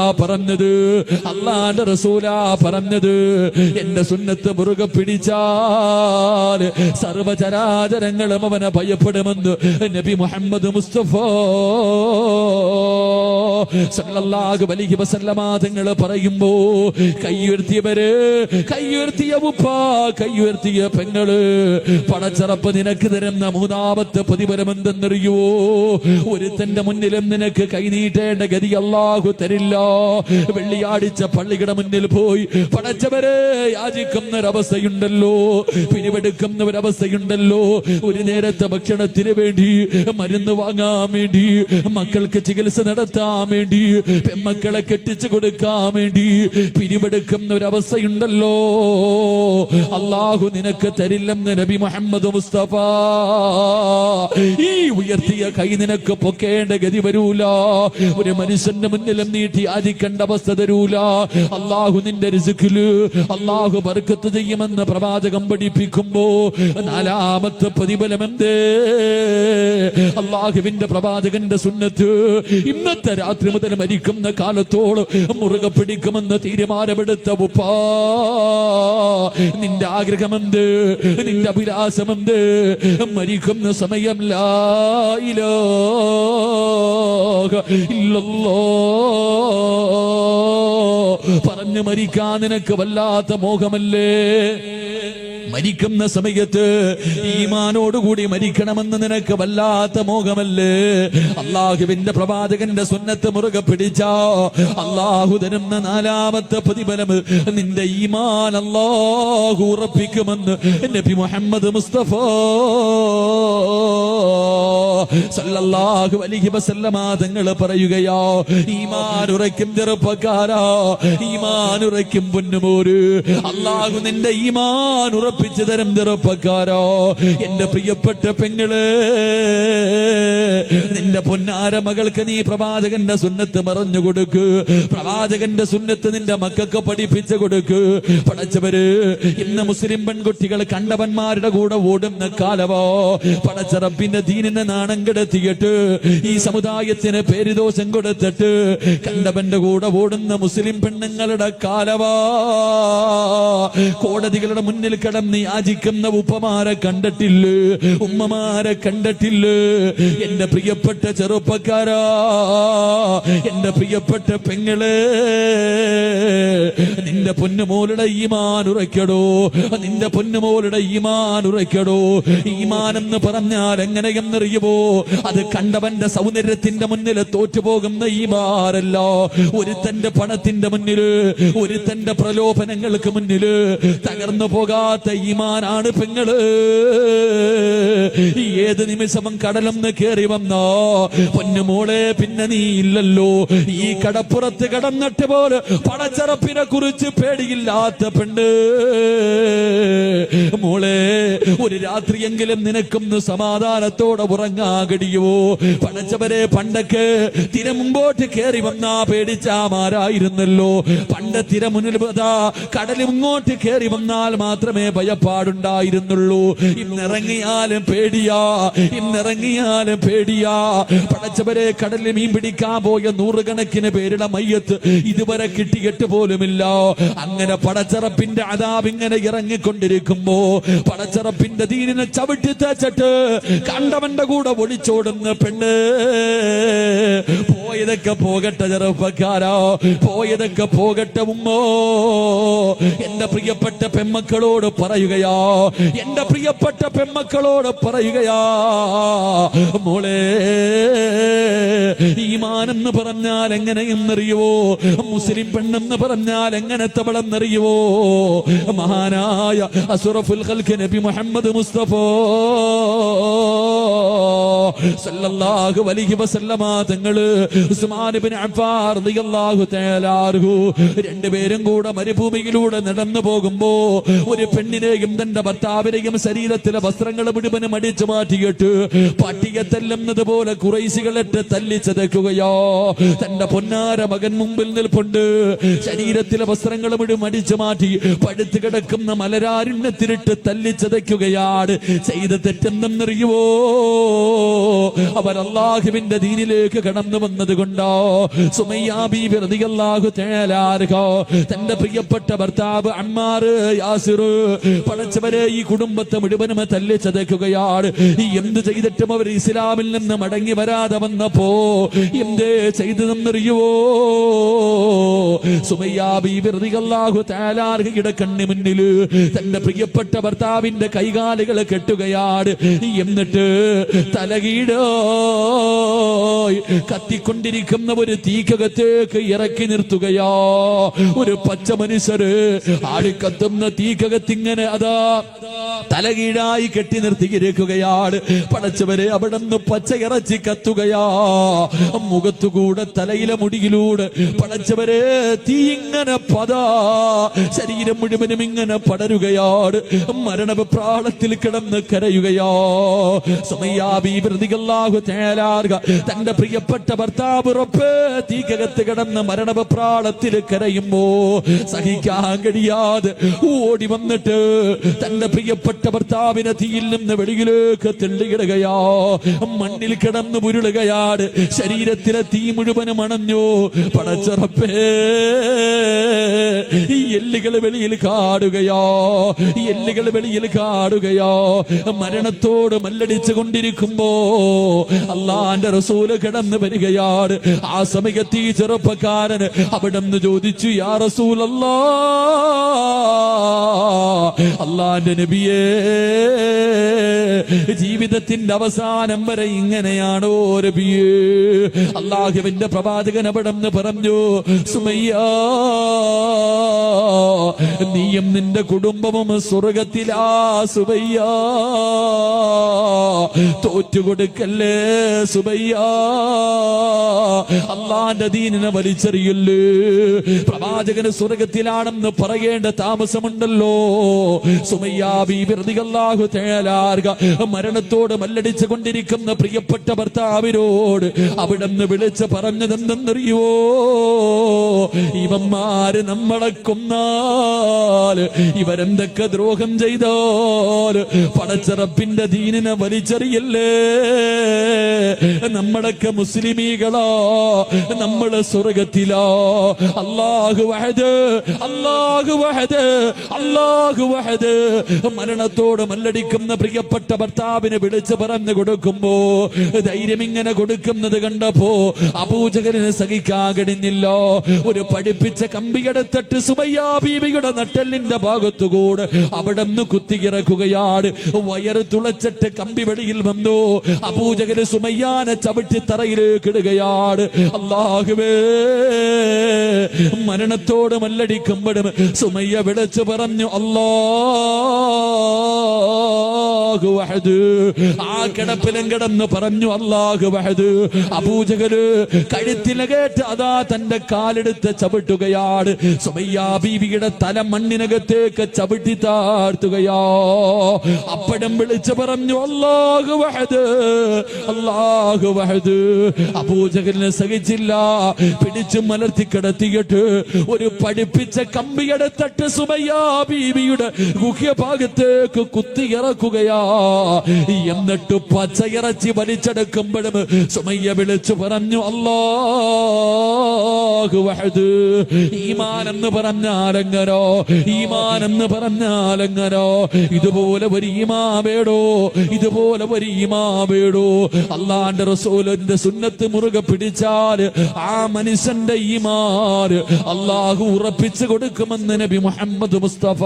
പറഞ്ഞത് എന്റെ സുന്നത്ത് മുറുകെ പിടിച്ചാൽ സർവചരാചരങ്ങളും അവനെ ഭയപ്പെടുമെന്ന് നബി മുഹമ്മദ് മുസ്തഫ സല്ലല്ലാഹു അലൈഹി വസല്ലമ തങ്ങൾ പറയുമ്പോ കയ്യുയർത്തിയ ഉപ്പ, കയ്യുയർത്തിയ പെങ്ങള്, പടച്ചറപ്പ് നിനക്ക് തരുന്ന മൂന്നാമത്തെ പ്രതിഫലം എന്തെന്നറിയോ? ഒരുത്തന്റെ മുന്നിലും നിനക്ക് കൈനീട്ടേണ്ട ഗതി അല്ലാഹു തരില്ല. വെള്ളിയാഴ്ച പള്ളിയുടെ മുന്നിൽ പോയി പടച്ചവരെ യാചിക്കുന്ന ഒരവസ്ഥയുണ്ടല്ലോ, പിരിവെടുക്കുന്ന ഒരവസ്ഥയുണ്ടല്ലോ. ഒരു നേരത്തെ ഭക്ഷണത്തിന് വേണ്ടി, മരുന്ന് വാങ്ങാൻ വേണ്ടി, മക്കൾക്ക് ചികിത്സ നടത്താൻ വേണ്ടി, പെമ്മക്കളെ കെട്ടിച്ചു കൊടുക്കാൻ വേണ്ടി പിരിവെടുക്കുന്ന ഒരവസ്ഥയുണ്ടല്ലോ. അല്ലാഹു നിനക്ക് തരില്ലെന്ന് നബി മുഹമ്മദ് മുസ്തഫ. ഈ ഉയർത്തിയ കൈ നിനക്ക് പൊക്കേണ്ട ഗതി വരൂല. ഒരു മനുഷ്യന്റെ മുന്നിലും നീട്ടി യാചിക്കേണ്ട അവസ്ഥ തരൂല. അല്ലാഹു നിന്റെ റിസ്കില് അല്ലാഹു ബർക്കത്ത് ചെയ്യുമെന്ന് പ്രവാചകം പഠിപ്പിക്കുമ്പോ നാലാമത്തെ പ്രതിഫലം എന്തേ? അല്ലാഹുവിന്റെ പ്രവാചകന്റെ സുന്നത്ത് ഇന്നത്തെ രാത്രി മുതൽ മരിക്കുന്ന കാലത്തോളം മുറുകെ പിടിക്കുമെന്ന് തീരുമാനമെടുത്ത ഉപ്പാ, നിന്റെ ആഗ്രഹമെന്ത്? നിന്റെ അഭിലാഷമെന്ത്? മരിക്കുന്ന സമയം ലാ ഇലാഹ ഇല്ലല്ലാഹ് പറഞ്ഞു മരിക്കാൻ നിനക്ക് വല്ലാത്ത മോഹമല്ലേ? മരിക്കുന്ന സമയത്ത് ഈമാനോടുകൂടി മരിക്കണമെന്ന് നിനക്ക് വല്ലാത്ത മോഹമല്ലേ? അള്ളാഹുവിന്റെ പ്രവാചകന്റെ സുന്നത്ത് മുറുകെ പിടിച്ചോ, അള്ളാഹു തരുന്ന 4ാമത്തെ പ്രതിഫലം നിന്റെ ഈമാൻ അള്ളാഹു ഉറപ്പിക്കുമെന്ന് നബി മുഹമ്മദ് മുസ്തഫ സല്ലല്ലാഹു അലൈഹി വസല്ലമ തങ്ങൾ പറയുകയോ, ഈമാൻ ഉറയ്ക്കും ചെറുപ്പക്കാരാ, ഈമാൻ ഉറയ്ക്കും പൊന്നുമോര്, അള്ളാഹു നിന്റെ ഈമാൻ ഉറപ്പിച്ചു തരും ചെറുപ്പക്കാരോ. എന്റെ പ്രിയപ്പെട്ട പെങ്ങള്, നിന്റെ പൊന്നാര മകൾക്ക് നീ പ്രവാചകന്റെ സുന്നത്ത് മറഞ്ഞു കൊടുക്ക്, പ്രവാചകന്റെ സുന്നത്ത് നിന്റെ മക്കൾക്ക് പഠിപ്പിച്ചു കൊടുക്ക്. പടച്ചവര് ഇന്ന് മുസ്ലിം പെൺകുട്ടികൾ കണ്ടവന്മാരുടെ കൂടെ ഓടുന്ന കാലവോ, പടച്ച റബ്ബിന്റെ ദീനിനെ നാണം കെടുത്തിയിട്ട് ഈ സമുദായത്തിന് പേരുദോഷം കൊടുത്തിട്ട് കണ്ടവന്റെ കൂടെ ഓടുന്ന മുസ്ലിം പെണ്ണുങ്ങളുടെ കാലവാ. കോടതികളുടെ മുന്നിൽ കിടന്ന് യാചിക്കുന്ന ഉപ്പമാരെ കണ്ടിട്ടില്ലേ, ഉമ്മമാരെ കണ്ടിട്ടില്ലേ? എന്റെ പ്രിയപ്പെട്ട ചെറുപ്പക്കാരാ, എന്റെ പ്രിയപ്പെട്ട പെങ്ങളെ, നിന്റെ പൊന്നുമോളുടെ ഈമാൻ ഉറയ്ക്കടോ, നിന്റെ പൊന്നുമോളുടെ ഈമാൻ ഉറയ്ക്കടോ. ഈമാൻ എന്ന് പറഞ്ഞാൽ എങ്ങനെയെന്നറിയുമോ? അത് കണ്ടവന്റെ സൗന്ദര്യത്തിന്റെ മുന്നിൽ തോറ്റുപോകുന്ന ഈമാനല്ല, ഒരുത്തന്റെ പണത്തിന്റെ മുന്നില്, ഒരുത്തന്റെ പ്രലോഭനങ്ങൾക്ക് മുന്നില് തകർന്നു പോകാത്ത ഈമാനാണ് പെങ്ങള്. ഏത് നിമിഷവും കടലൊന്ന് കേറി വന്നോ പൊന്നുമോളെ, പിന്നെ നീ ഇല്ലല്ലോ. ഈ കടപ്പുറത്ത് കടന്നിട്ട് പോലെ പടച്ചറപ്പിനെ കുറിച്ച് പേടിയില്ലാത്ത പെണ്ണ് മോളെ, ഒരു രാത്രിയെങ്കിലും നിനക്കൊന്ന് സമാധാനത്തോടെ ഉറങ്ങാകടിയുവോ? പടച്ചവരെ, പണ്ടൊക്കെ തിര മുമ്പോട്ട് കയറി വന്നാ പേടിച്ചാമാരായിരുന്നല്ലോ. പണ്ട് തിര മുന്നിൽ കടൽ ഇങ്ങോട്ട് കയറി വന്നാൽ മാത്രമേ ഭയപ്പാടുണ്ടായിരുന്നുള്ളൂ. ഇന്നിറങ്ങിയാലും പേടിയാ, ഇന്നിറങ്ങിയാലും പേടിയാ. പടച്ചവരെ, കടലിൽ മീൻ പിടിക്കാൻ പോയ 100 കണക്കിന് പേരുടെ മയ്യത്ത് ഇതുവരെ കിട്ടിയിട്ട് പോലുമില്ല. അങ്ങനെ പടച്ചറപ്പിന്റെ അദാബ് ഇങ്ങനെ ഇറങ്ങിക്കൊണ്ടിരിക്കുമ്പോ പടച്ചറപ്പിന്റെ ദീനിനെ ചവിട്ടി തേച്ചിട്ട് കണ്ടവന്റെ കൂടെ ഒളിച്ചോടുന്ന പെണ്ണ്, പോയതൊക്കെ പോകട്ടെ ചെറുപ്പക്കാരോ, പോയതൊക്കെ പോകട്ടെ ഉമ്മോ. എന്റെ പ്രിയപ്പെട്ട പെമ്മക്കളോട് പറയുകയാ, എന്റെ പ്രിയപ്പെട്ട പെമ്മക്കളോട് പറയുകയാ, മോളെ, ഈമാനെന്ന് പറഞ്ഞാൽ എങ്ങനെയെന്നറിയുവോ? മുസ്ലിം പെണ്ണെന്ന് പറഞ്ഞാൽ എങ്ങനത്തെവളെന്നറിയുവോ? മഹാനായ അസ്റഫുൽ ഖൽഖ് നബി മുഹമ്മദ് മുസ്തഫ സല്ലല്ലാഹു അലൈഹി വസല്ലമ തങ്ങള് ഉസ്മാൻ ഇബ്നു അഫ്ഫാൻ റളിയല്ലാഹു തആല അൻഹു രണ്ടുപേരും കൂടെ മരുഭൂമിയിലൂടെ നടന്നു പോകുമ്പോ ഒരു പെണ്ണിനെയും തന്റെ ഭർത്താവിനെയും ശരീരത്തിലെ വസ്ത്രങ്ങൾ മുഴുവനും അടിച്ചു മാറ്റിയിട്ട് പട്ടിയെ തല്ലുന്നത് പോലെ ഖുറൈശികളിട്ട് തല്ലിച്ചതയ്ക്കുകയോ. തന്റെ പൊന്നാര മകൻ മുമ്പിൽ നിൽപ്പുണ്ട്, ശരീരത്തിലെ വസ്ത്രങ്ങൾ മുഴുവൻ അടിച്ചു മാറ്റി പടുത്തു കിടക്കുന്ന മലരാരുണ്യത്തിലിട്ട് തല്ലിച്ചതയ്ക്കുകയാണ്. ചെയ്ത തെറ്റെന്നറിയുവോ? അവർ അല്ലാഹുവിന്റെ ദീനിലേക്ക് കടന്നു വന്നത് കൊണ്ടോ. സുമയ്യ ബീബി റളിയല്ലാഹു തആല അൻഹ തന്റെ പ്രിയപ്പെട്ട ഭർത്താവ് അമ്മാർ യാസിർ പടച്ചവരെ ഈ കുടുംബത്തെ മുഴുവനും തല്ലിച്ചതയ്ക്കുകയാണ്. എന്ത് ചെയ്തിട്ടും അവർ ഇസ്ലാമിൽ നിന്ന് മടങ്ങി വരാതെ വന്നപ്പോ എന്തേ ചെയ്തതെന്നറിയുവോ? സുമയ്യ ബീബി റളിയല്ലാഹു തആല അൻഹയുടെ കണ്ണിന് മുന്നിൽ തന്റെ പ്രിയപ്പെട്ട ഭർത്താവിന്റെ കൈകാലുകൾ കെട്ടുകയാണ്. എന്നിട്ട് തലകീടോ കത്തിക്കൊണ്ടിരിക്കുന്ന ഒരു തീക്കകത്തേക്ക് ഇറക്കി നിർത്തുകയോ. ഒരു പച്ച മനുഷ്യര് ആടിക്കത്തുന്ന തീക്കകത്തിങ്ങനെ അതാ തലകീഴായി കെട്ടി നിർത്തിയിരിക്കുകയാണ്. പടച്ചവരെ, അവിടെ നിന്ന് പച്ച ഇറച്ചി കത്തുകയാ. മുഖത്തുകൂടെ തലയിലെ മുടിയിലൂടെ പടച്ചവരെ തീ ഇങ്ങനെ പതാ ശരീരം മുഴുവനും ഇങ്ങനെ പടരുകയാണ്. മരണപ്രാളത്തിൽ കിടന്ന് കരയുകയോ. സുമയ്യ ബീബി റളിയല്ലാഹു തആല അൻഹ തന്റെ പ്രിയപ്പെട്ട ഭർത്താവ് റബ്ബേ തീക്കകത്ത് കിടന്ന് മരണപ്രാളത്തിൽ കരയുമ്പോ സഹിക്കാൻ കഴിയാതെ ഓടി വന്നിട്ട് തന്റെ പ്രിയപ്പെട്ട പ്രിയപ്പെട്ട ഭർത്താവിനെ തീയിൽ നിന്ന് വെളിയിലേക്ക് തള്ളിയിടുകയാ. മണ്ണിൽ കിടന്ന് ഉരുളുകയാണ്. ശരീരത്തിലെ തീ മുഴുവനും അണഞ്ഞു. പടച്ചറപ്പേ, ഈ എല്ലുകൾ വെളിയിൽ കാടുകയോ, ഈ എല്ലുകൾ വെളിയിൽ കാടുകയോ. മരണത്തോട് മല്ലടിച്ചു കൊണ്ടിരിക്കുമ്പോ അള്ളാന്റെ റസൂല് കിടന്നു വരികയാണ്. ആ സമയത്ത് ഈ ചെറുപ്പക്കാരൻ അവിടെന്ന് ചോദിച്ചു, യാ റസൂലല്ലാ, അള്ളാന്റെ നബിയേ, ജീവിതത്തിന്റെ അവസാനം വരെ ഇങ്ങനെയാണോ നബിയേ? അള്ളാഹുവിന്റെ പ്രവാചകൻ അവിടെന്ന് പറഞ്ഞു, സുമയ്യാ, നീയും നിന്റെ കുടുംബവും സ്വർഗത്തിലാ സുബയ്യാ. തോറ്റുകൊടുക്കല്ലേ സുബയ്യാ. അള്ളാന്റെ ദീനിനെ വലിച്ചെറിയല്ലേ. പ്രവാചകന് സ്വർഗത്തിലാണെന്ന് പറയേണ്ട താമസമുണ്ടല്ലോ. സുമയ്യാ ബീബി റളിയല്ലാഹു തആല മരണത്തോട് മല്ലടിച്ചു കൊണ്ടിരിക്കുന്ന പ്രിയപ്പെട്ട ഭർത്താവിനോട് അവിടെന്ന് വിളിച്ച് പറഞ്ഞതെന്തെന്നറിയോ? ഇവന്മാര് നമ്മളെ കൊന്നാൽ, ഇവരെന്തൊക്കെ ദ്രോഹം ചെയ്താൽ പടച്ചറപ്പിന്റെ ദീനിനെ വലിച്ചെറിയല്ലേ. നമ്മളൊക്കെ മുസ്ലിമീകളോ, നമ്മള് സ്വർഗത്തിലോ. അല്ലാഹു വഹദ്, അല്ലാഹു വഹദ്, അല്ലാഹു വഹദ്. മരണത്തോട് മല്ലടിക്കുന്ന പ്രിയപ്പെട്ട ഭർത്താവിനെ വിളിച്ച് പറഞ്ഞു കൊടുക്കുമ്പോ ധൈര്യം ഇങ്ങനെ കൊടുക്കുന്നത് കണ്ടപ്പോ അബൂജഹലിന് സഹിക്കാൻ കഴിഞ്ഞില്ല. ഒരു പഠിപ്പിച്ച കമ്പിയെടുത്തിട്ട് സുമയ്യാ ബീവിയുടെ നട്ടെല്ലിന്റെ ഭാഗത്തുകൂടെ അവിടെ നിന്ന് കുത്തിയിറക്കുകയാണ്. വയറ് തുളച്ചിട്ട് കമ്പി വെളിയിൽ വന്നു. അബൂജഹല് സുമയ്യാനെ ചവിട്ടി തറയിലേക്ക് ഇടുകയാണ്. അല്ലാഹുവേ, മരണത്തോട് മല്ലടിക്കുമ്പോഴും സുമയ്യ വിളിച്ചു പറഞ്ഞു, അല്ലാഹു വഹദ്. ആ കിടപ്പിലും കിടന്ന് പറഞ്ഞു, അല്ലാഹു വഹദ്. അബൂജഹല് കഴുത്തിലെ കേട്ട് അതാ തന്റെ കാലെടുത്ത് ചവിട്ടുകയാണ്. സുമയ്യാ ബീവിയുടെ തല മണ്ണിനകത്തേക്ക് ചവിട്ടി താഴ്ത്തുകയോ. അപ്പഴും വിളിച്ചു പറഞ്ഞു, അല്ലാഹു വഹദ്, അല്ലാഹു വഹദ്. അബൂജഹലിനെ സഹിച്ചില്ല. പിടിച്ചു മലർത്തി കിടത്തിയിട്ട് ഒരു പഠിപ്പിച്ച കമ്പിയെടുത്തിട്ട് സുമയ്യാ ബീവിയുടെ ഗുഹ്യഭാഗത്തേക്ക് കുത്തിയിറക്കുകയാ. എന്നിട്ട് പച്ചയിറച്ചി വലിച്ചെടുക്കുമ്പോഴും സുമയ്യ വിളിച്ചു പറഞ്ഞു, അല്ലാഹു വഹദ്. ഈമാൻ എന്ന് പറഞ്ഞാലെങ്ങനോ, ഈമാൻ എന്ന് പറഞ്ഞാലെങ്ങനോ. ഇതുപോലെ ഒരു ഈമാവേടോ, ഇതുപോലെ ഒരു ഈമാവേടോ. അള്ളാന്റെ റസൂലിന്റെ സുന്നത്ത് മുറുകെ പിടിച്ചാൽ ആ മനുഷ്യന്റെ ഈമാൻ അള്ളാഹു ഉറപ്പിച്ചു കൊടുക്കുമെന്ന് നബി മുഹമ്മദ് മുസ്തഫ.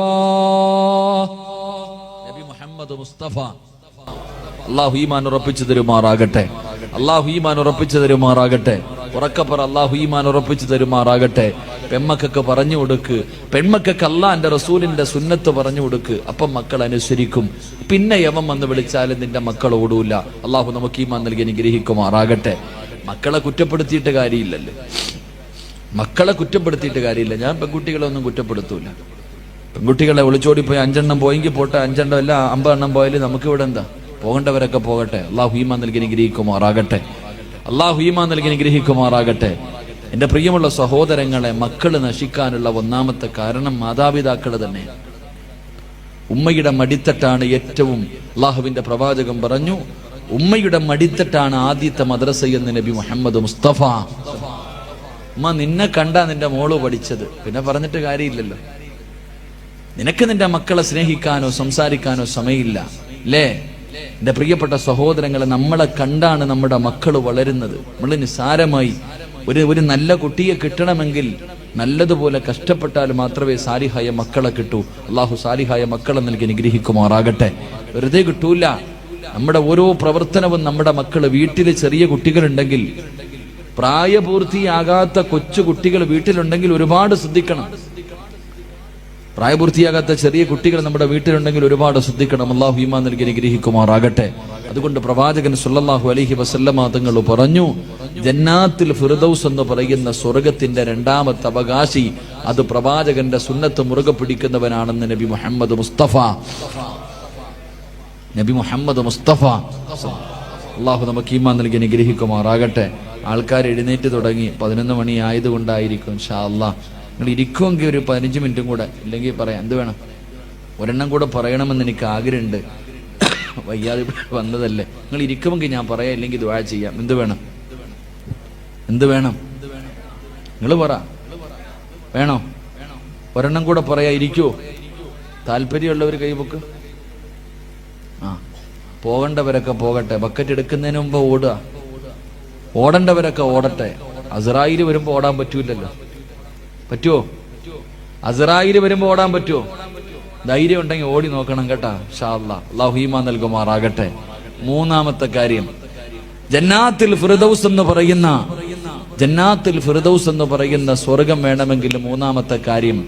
നബി മുഹമ്മദ് മുസ്തഫ. അള്ളാഹു ഈമാൻ ഉറപ്പിച്ചു തരുമാറാകട്ടെ. അള്ളാഹു ഈമാൻ ഉറപ്പിച്ചു തരുമാറാകട്ടെ. ഉറക്കപ്പറ, അള്ളാഹു ഈമാൻ ഉറപ്പിച്ചു തരുമാറാകട്ടെ. പെൺമക്കൾക്ക് പറഞ്ഞു കൊടുക്ക്, പെൺമക്കൾക്ക് അള്ളാന്റെ റസൂലിന്റെ സുന്നത്ത് പറഞ്ഞു കൊടുക്ക്. അപ്പം മക്കൾ അനുസരിക്കും. പിന്നെ യവൻ വന്ന് വിളിച്ചാലും നിന്റെ മക്കൾ ഓടൂല. അള്ളാഹു നമുക്ക് ഈമാൻ നൽകി അനുഗ്രഹിക്കുമാറാകട്ടെ. മക്കളെ കുറ്റപ്പെടുത്തിയിട്ട് കാര്യമില്ലല്ലോ, മക്കളെ കുറ്റപ്പെടുത്തിയിട്ട് കാര്യമില്ല. ഞാൻ പെൺകുട്ടികളെ ഒന്നും കുറ്റപ്പെടുത്തൂല. പെൺകുട്ടികളെ ഒളിച്ചോടിപ്പോയി 5 എണ്ണം പോയെങ്കിൽ പോട്ടെ, 5 എണ്ണം അല്ല 50 എണ്ണം പോയാലും നമുക്ക് ഇവിടെ എന്താ, പോകേണ്ടവരൊക്കെ പോകട്ടെ. അള്ളാഹു ഈമാൻ നൽകി അനുഗ്രഹിക്കുമാറാകട്ടെ. അള്ളാഹു ഈമാൻ നൽകി അനുഗ്രഹിക്കുമാറാകട്ടെ. എന്റെ പ്രിയമുള്ള സഹോദരങ്ങളെ, മക്കള് നശിക്കാനുള്ള ഒന്നാമത്തെ കാരണം മാതാപിതാക്കൾ തന്നെ. ഉമ്മയുടെ മടിത്തട്ടാണ് ഏറ്റവും, അള്ളാഹുവിന്റെ പ്രവാചകൻ പറഞ്ഞു, ഉമ്മയുടെ മടിത്തട്ടാണ് ആദ്യത്തെ മദ്രസ എന്ന് നബി മുഹമ്മദ് മുസ്തഫ. ഉമ്മ നിന്നെ കണ്ടാ നിന്റെ മോള് പഠിച്ചത്, പിന്നെ പറഞ്ഞിട്ട് കാര്യമില്ലല്ലോ. നിനക്ക് നിന്റെ മക്കളെ സ്നേഹിക്കാനോ സംസാരിക്കാനോ സമയമില്ല അല്ലേ? എന്റെ പ്രിയപ്പെട്ട സഹോദരങ്ങളെ, നമ്മളെ കണ്ടാണ് നമ്മുടെ മക്കൾ വളരുന്നത്. നമ്മൾ നിസ്സാരമായി ഒരു നല്ല കുട്ടിയെ കിട്ടണമെങ്കിൽ നല്ലതുപോലെ കഷ്ടപ്പെട്ടാൽ മാത്രമേ സാലിഹായ മക്കളെ കിട്ടൂ. അള്ളാഹു സാലിഹായ മക്കളെ നൽകി അനുഗ്രഹിക്കുമാറാകട്ടെ. വെറുതെ കിട്ടൂല. നമ്മുടെ ഓരോ പ്രവർത്തനവും നമ്മുടെ മക്കള്, വീട്ടില് ചെറിയ കുട്ടികളുണ്ടെങ്കിൽ, പ്രായപൂർത്തിയാകാത്ത കൊച്ചു കുട്ടികൾ വീട്ടിലുണ്ടെങ്കിൽ ഒരുപാട് ശ്രദ്ധിക്കണം. പ്രായപൂർത്തിയാകാത്ത ചെറിയ കുട്ടികൾ നമ്മുടെ വീട്ടിലുണ്ടെങ്കിൽ ഒരുപാട് ശ്രദ്ധിക്കണം. അള്ളാഹു ഈമാൻ നൽകി അനുഗ്രഹിക്കുമാറാകട്ടെ. അതുകൊണ്ട് പ്രവാചകൻ സല്ലല്ലാഹു അലൈഹി വസല്ലമ തങ്ങൾ പറഞ്ഞു, ജന്നാത്തുൽ ഫിർദൗസ് എന്ന് പറയുന്ന സ്വർഗത്തിന്റെ 2ാമത്തെ അവകാശി അത് പ്രവാചകന്റെ സുന്നത്ത് മുറുകെ പിടിക്കുന്നവനാണെന്ന് നബി മുഹമ്മദ് മുസ്തഫ. നബി മുഹമ്മദ് മുസ്തഫ. അള്ളാഹു നമുക്ക് ഈമാൻ നൽകി അനുഗ്രഹിക്കുമാറാകട്ടെ. ആൾക്കാർ എഴുന്നേറ്റ് തുടങ്ങി. 11 മണി ആയതുകൊണ്ടായിരിക്കും. ഇൻഷാ അല്ലാഹ് നിങ്ങൾ ഇരിക്കുമെങ്കിൽ ഒരു 15 മിനിറ്റും കൂടെ, ഇല്ലെങ്കിൽ പറയാം. എന്ത് വേണം? ഒരെണ്ണം കൂടെ പറയണമെന്ന് എനിക്ക് ആഗ്രഹമുണ്ട്. വയ്യാതെ വന്നതല്ലേ, നിങ്ങൾ ഇരിക്കുമെങ്കിൽ ഞാൻ പറയാം, ഇല്ലെങ്കിൽ ദുആ ചെയ്യാം. എന്ത് വേണം? നിങ്ങൾ പറ. വേണോ? ഒരെണ്ണം കൂടെ പറയാ. ഇരിക്കുവോ? താല്പര്യമുള്ളവർ കൈപൊക്ക്. പോകേണ്ടവരൊക്കെ പോകട്ടെ. ബക്കറ്റ് എടുക്കുന്നതിന് മുമ്പ് ഓടുക. ഓടേണ്ടവരൊക്കെ ഓടട്ടെ. അസ്രായിൽ വരുമ്പോ ഓടാൻ പറ്റൂലല്ലോ. പറ്റുമോ? അസ്രായിൽ വരുമ്പോ ഓടാൻ പറ്റുമോ? ധൈര്യം ഉണ്ടെങ്കിൽ ഓടി നോക്കണം കേട്ടാ. ഇൻഷാ അല്ലാഹ്. അല്ലാഹു ഈമാൻ നൽകുമാറാകട്ടെ. മൂന്നാമത്തെ കാര്യം, ജന്നാത്തുൽ ഫിർദൗസ് എന്ന് പറയുന്ന സ്വർഗം വേണമെങ്കിൽ മൂന്നാമത്തെ കാര്യം,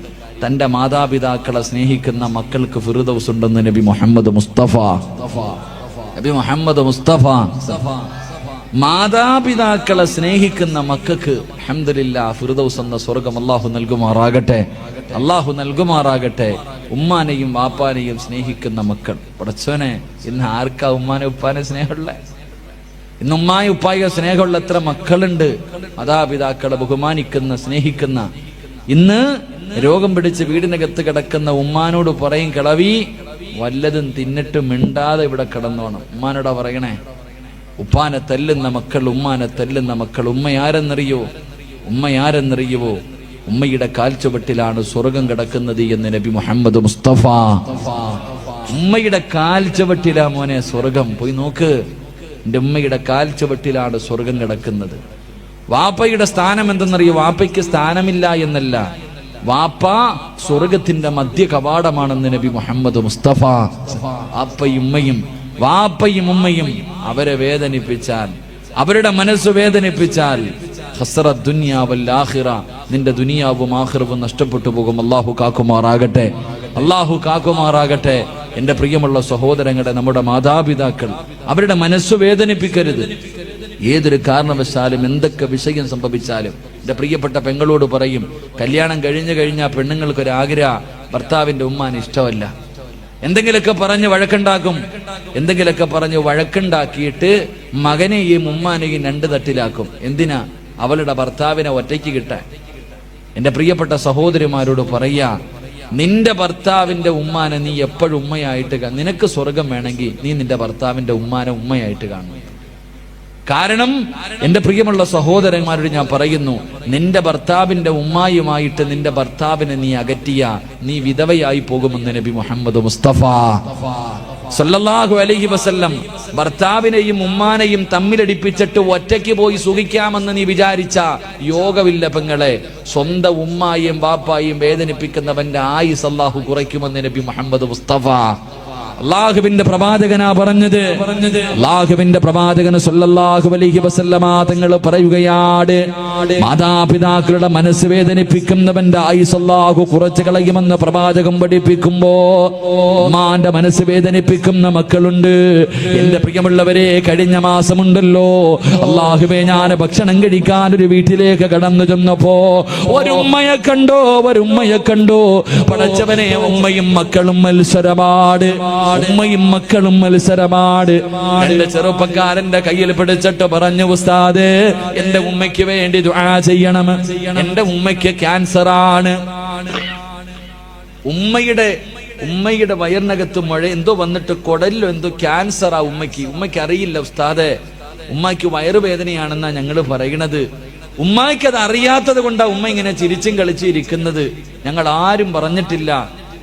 തന്റെ മാതാപിതാക്കളെ സ്നേഹിക്കുന്ന മക്കൾക്ക് ഫിർദൗസ് ഉണ്ടെന്ന് നബി മുഹമ്മദ് മുസ്തഫ. മാതാപിതാക്കളെ സ്നേഹിക്കുന്ന മക്കൾക്ക് അൽഹംദുലില്ലാഹ് ഫിർദൗസ് എന്ന സ്വർഗം അല്ലാഹു നൽകുമാറാകട്ടെ. ഉമ്മാനെയും വാപ്പാനെയും സ്നേഹിക്കുന്ന മക്കൾ. പടച്ചോനെ, ഇന്ന് ആർക്കാ ഉമ്മാനെ ഉപ്പാനെ സ്നേഹമുള്ള? ഇന്ന് ഉമ്മായി ഉപ്പായ സ്നേഹമുള്ള എത്ര മക്കളുണ്ട്? മാതാപിതാക്കളെ ബഹുമാനിക്കുന്ന, സ്നേഹിക്കുന്ന. ഇന്ന് രോഗം പിടിച്ച് വീടിനകത്ത് കിടക്കുന്ന ഉമ്മാനോട് പറയും, കിളവി വല്ലതും തിന്നിട്ട് മിണ്ടാതെ ഇവിടെ കിടന്നോണം. ഉമ്മാനോടാ പറയണേ. ഉപ്പാനെ തല്ലുന്ന മക്കൾ, ഉമ്മാനെ തല്ലുന്ന മക്കൾ. ഉമ്മയാരെന്നറിയോ? ഉമ്മയുടെ കാൽച്ചുവട്ടിലാണ് സ്വർഗം കിടക്കുന്നത് എന്ന് നബി മുഹമ്മദ് മുസ്തഫ. ഉമ്മയുടെ കാൽച്ചുവട്ടിലാ മോനെ സ്വർഗം. പോയി നോക്ക്. എന്റെ ഉമ്മയുടെ കാൽച്ചുവട്ടിലാണ് സ്വർഗം കിടക്കുന്നത്. വാപ്പയുടെ സ്ഥാനം എന്തെന്നറിയോ? വാപ്പയ്ക്ക് സ്ഥാനമില്ല എന്നല്ല, വാപ്പ സ്വർഗത്തിന്റെ മധ്യ കവാടമാണെന്ന് നബി മുഹമ്മദ് മുസ്തഫ. വാപ്പയും ഉമ്മയും അവരെ വേദനിപ്പിച്ചാൽ, അവരുടെ മനസ്സ് വേദനിപ്പിച്ചാൽ, ഖസറത് ദുനിയ വൽ ആഖിറ, നിന്റെ ദുനിയാവും ആഖിറവും നഷ്ടപ്പെട്ടു പോകും. അല്ലാഹു കാക്കുമാറാകട്ടെ. എന്റെ പ്രിയമുള്ള സഹോദരങ്ങളെ, നമ്മുടെ മാതാപിതാക്കൾ, അവരുടെ മനസ്സ് വേദനിപ്പിക്കരുത്. ഏതൊരു കാരണവശാലും എന്തൊക്കെ വിഷയം സംഭവിച്ചാലും എന്റെ പ്രിയപ്പെട്ട പെങ്ങളോട് പറയും, കല്യാണം കഴിഞ്ഞാൽ പെണ്ണുങ്ങൾക്കൊരാഗ്രഹം, ഭർത്താവിന്റെ ഉമ്മാന് ഇഷ്ടമല്ല. എന്തെങ്കിലൊക്കെ പറഞ്ഞ് വഴക്കുണ്ടാക്കിയിട്ട് മകനെയും ഉമ്മാനെയും രണ്ട് തട്ടിലാക്കും. എന്തിനാ? അവളുടെ ഭർത്താവിനെ ഒറ്റയ്ക്ക് കിട്ടാൻ. എന്റെ പ്രിയപ്പെട്ട സഹോദരിമാരോട് പറയാ, നിന്റെ ഭർത്താവിന്റെ ഉമ്മാനെ നീ എപ്പോഴും ഉമ്മയായിട്ട് നിനക്ക് സ്വർഗം വേണമെങ്കിൽ നീ നിന്റെ ഭർത്താവിന്റെ ഉമ്മാനെ ഉമ്മയായിട്ട് കാണണം. കാരണം എന്റെ പ്രിയമുള്ള സഹോദരന്മാരോട് ഞാൻ പറയുന്നു, നിന്റെ ഭർത്താവിന്റെ ഉമ്മായുമായിട്ട് നിന്റെ ഭർത്താവിനെ നീ അകറ്റിയ നീ വിധവയായി പോകുമെന്ന് നബി മുഹമ്മദ് മുസ്തഫ സല്ലല്ലാഹു അലൈഹി വസല്ലം. ഭർത്താവിനെയും ഉമ്മാനെയും തമ്മിലടിപ്പിച്ചിട്ട് ഒറ്റയ്ക്ക് പോയി സുഖിക്കാമെന്ന് നീ വിചാരിച്ച യോഗമില്ല പെങ്ങളെ. സ്വന്തം ഉമ്മായും ബാപ്പായും വേദനിപ്പിക്കുന്നവന്റെ ആയുസ് അല്ലാഹു കുറയ്ക്കുമെന്ന് നബി മുഹമ്മദ് മുസ്തഫ. അല്ലാഹുവിന്റെ പ്രവാചകനാ പറഞ്ഞത്. അല്ലാഹുവിന്റെ പ്രവാചകന് സല്ലല്ലാഹു അലൈഹി വസല്ലമ തങ്ങൾ പറയുകയാണ്, മാതാപിതാക്കളുടെ മനസ്സ് വേദനിപ്പിക്കുന്നവന്റെ ആയുസ് അല്ലാഹു കുറച്ച് കളയുമെന്ന് പ്രവാചകൻ പഠിപ്പിക്കുമ്പോ, ഉമ്മാന്റെ മനസ്സ് വേദനിപ്പിക്കുന്ന മക്കളുണ്ട്. എന്റെ പ്രിയമുള്ളവരെ, കഴിഞ്ഞ മാസമുണ്ടല്ലോ, അല്ലാഹുവേ, ഞാൻ ഭക്ഷണം കഴിക്കാൻ ഒരു വീട്ടിലേക്ക് കടന്നു ചെന്നപ്പോ ഒരു ഉമ്മയെ കണ്ടോ. പടച്ചവനെ, ഉമ്മയും മക്കളും മത്സരമാണ്. എന്റെ ചെറുപ്പക്കാരന്റെ കയ്യിൽ പിടിച്ചിട്ട് പറഞ്ഞു, ഉസ്താദ്, എന്റെ ഉമ്മയ്ക്ക് വേണ്ടി ദുആ ചെയ്യണം. എന്റെ ഉമ്മയ്ക്ക് ക്യാൻസർ ആണ്. ഉമ്മയുടെ വയറിനകത്ത് മുഴ എന്തോ വന്നിട്ട് കുടലിലോ എന്തോ ക്യാൻസറാ ഉമ്മയ്ക്ക് അറിയില്ല ഉസ്താദെ. ഉമ്മയ്ക്ക് വയറുവേദനയാണെന്നാ ഞങ്ങൾ പറയണത്. ഉമ്മയ്ക്ക് അത് അറിയാത്തത് കൊണ്ടാ ഉമ്മ ഇങ്ങനെ ചിരിച്ചും കളിച്ചും ഇരിക്കുന്നത്. ഞങ്ങൾ ആരും പറഞ്ഞിട്ടില്ല,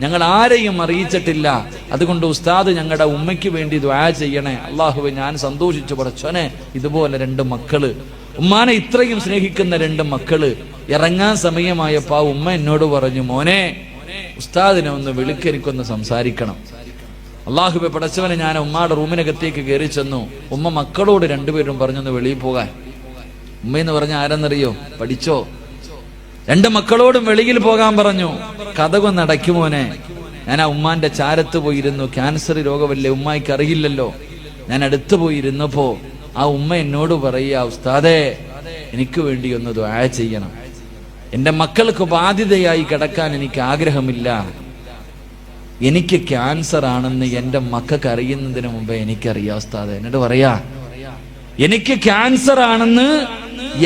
ഞങ്ങൾ ആരെയും അറിയിച്ചിട്ടില്ല. അതുകൊണ്ട് ഉസ്താദ് ഞങ്ങളുടെ ഉമ്മയ്ക്ക് വേണ്ടി ദുആ ചെയ്യണേ. അല്ലാഹുവേ, ഞാൻ സന്തോഷിച്ചു. പടച്ചോനെ, ഇതുപോലെ രണ്ട് മക്കള്, ഉമ്മാനെ ഇത്രയും സ്നേഹിക്കുന്ന രണ്ട് മക്കള്. ഇറങ്ങാൻ സമയമായപ്പോ ഉമ്മ എന്നോട് പറഞ്ഞു, മോനെ, ഉസ്താദിനെ ഒന്ന് വിളിക്കെനിക്കൊന്ന് സംസാരിക്കണം. അല്ലാഹുവേ, പടച്ചവനെ, ഞാൻ ഉമ്മയുടെ റൂമിനകത്തേക്ക് കയറി ചെന്നു. ഉമ്മ മക്കളോട് രണ്ടുപേരും പറഞ്ഞൊന്ന് വെളിയിൽ പോകാൻ. ഉമ്മയെന്ന് പറഞ്ഞ ആരെന്നറിയോ? പഠിച്ചോ? രണ്ട് മക്കളോടും വെളിയിൽ പോകാൻ പറഞ്ഞു. കഥകൊന്ന് അടയ്ക്കുമോനെ. ഞാൻ ആ ഉമ്മാന്റെ ചാരത്ത് പോയിരുന്നു. ക്യാൻസർ രോഗമല്ലേ, ഉമ്മായിക്ക് അറിയില്ലല്ലോ. ഞാൻ അടുത്ത് പോയിരുന്നപ്പോ ആ ഉമ്മ എന്നോട് പറയുക, ഉസ്താദേ, എനിക്ക് വേണ്ടി ഒന്ന് ദുആ ചെയ്യണം. എന്റെ മക്കൾക്ക് ബാധ്യതയായി കിടക്കാൻ എനിക്ക് ആഗ്രഹമില്ല. എനിക്ക് ക്യാൻസർ ആണെന്ന് എന്റെ മക്കൾക്ക് അറിയുന്നതിന് മുമ്പേ എനിക്കറിയാം ഉസ്താദേ. എന്നിട്ട് പറയാ, എനിക്ക് ക്യാൻസർ ആണെന്ന്